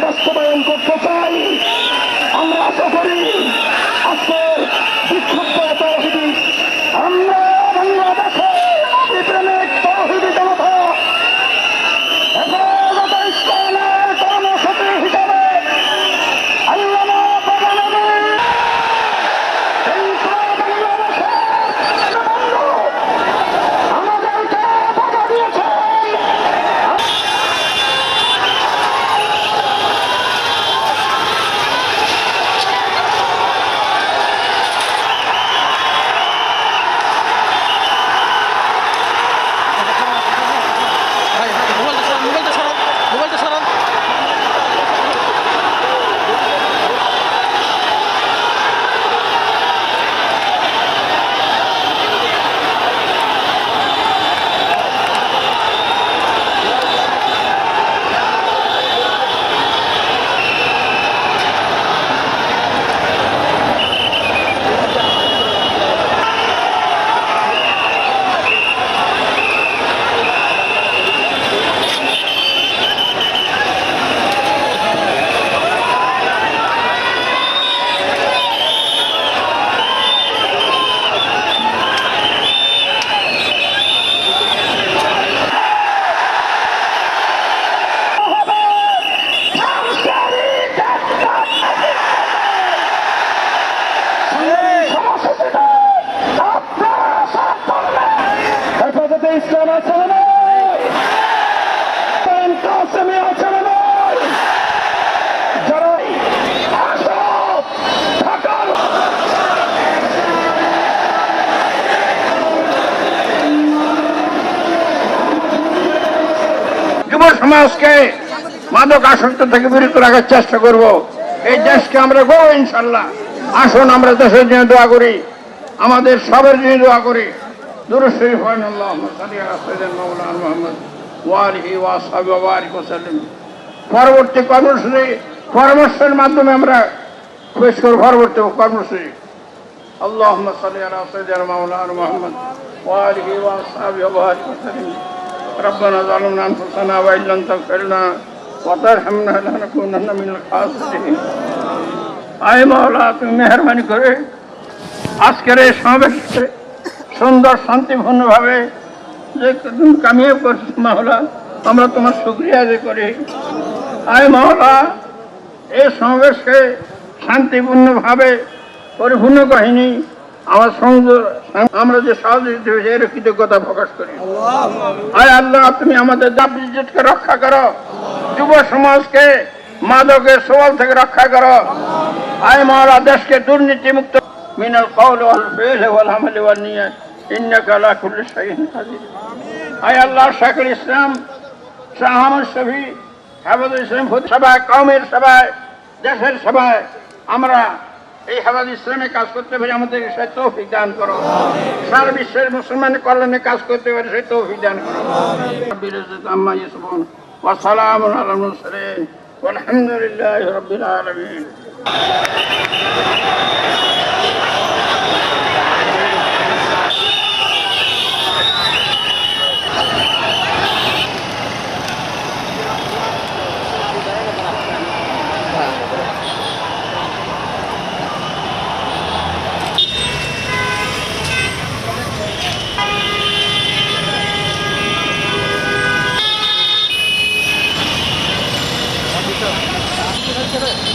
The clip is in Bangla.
বাস্তবায়ন করতে চাই। আমরা আশা করি আজকের বিক্ষুব্ধ তৌহিদি আমরা বাংলাদেশে প্রেমিক তৌহিদি জনতা হেফাজতে ইসলামের কর্মসূচি হিসাবে আল্লামা বাবা নবী আমাদেরকে বাধা দিয়েছেন। হেফাজতে ইসলাম আছে না কাসেমি আছে না যারাই ঢাকার যুব সমাজকে মাদক আসক্ত থেকে বিরত রাখার চেষ্টা করব। এই দেশকে আমরা গো ইনশাল্লাহ। আসুন আমরা দেশের জন্য দোয়া করি, আমাদের সবার জন্য দোয়া করি। দুরূদ শরীফ পড়েন, আল্লাহুম্মা সাল্লি আলা সাইয়্যিদিনা মাওলানা মুহাম্মদ ওয়া আলিহি ওয়া আসহাবিহি ওয়া বারিক ওয়া সাল্লিম। পরবর্তী কর্মসূচি পরামর্শের মাধ্যমে আমরা পেশ করব। পরবর্তী কর্মসূচি আল্লাহুম্মা সাল্লি আলা সাইয়্যিদিনা মাওলানা মুহাম্মদ ওয়া আলিহি ওয়া আসহাবিহি ওয়া বারিক ওয়া সাল্লিম। ربنا ظلمنا أنفسنا وإن لم تغفر لنا وترحمنا لنكونن من الخاسرين। আয় মাওলা, তুমি মেহেরবানি করে আজকের এই সমাবেশকে সুন্দর শান্তিপূর্ণভাবে যে তুমি কামিয়াব করছো মাওলা, আমরা তোমার শুকরিয়া আদায় করি। আয় মাওলা, এই সমাবেশকে শান্তিপূর্ণভাবে পরিপূর্ণ কাহিনী আমার সংযোগ আমরা যে সহযোগিতা হয়েছে এর কৃতজ্ঞতা প্রকাশ করি। আয় আল্লাহ, তুমি আমাদের দাবি ইজ্জতকে রক্ষা করো, যুব সমাজকে মাদকের সওয়াল থেকে রক্ষা করো। আয় মাওলা, দেশকে দুর্নীতি মুক্ত মিনাল কওল ওয়াল ফিল ওয়াল আমাল ওয়াল নিয়াত ইন্নাকা আলা কুল্লি শাইইন কাদির। আয় আল্লাহ, শাইখুল ইসলাম শাহ আহমদ শফি হেফাজতে ইসলাম সভায়, কওমের সভায়, দেশের সভায় আমরা এই হেফাজতে ইসলামে কাজ করতে পারি, আমাদের সেই তৌফিক দান করো। সারা বিশ্বের মুসলমানের কল্যাণে কাজ করতে পারি, সেই তৌফিক দান করো। রাব্বিল ইজ্জাতি আম্মা ইয়াসিফুন ওয়া সালামুন আলাল মুরসালিন ওয়ালহামদুলিল্লাহি রাব্বিল আলামিন। Gracias.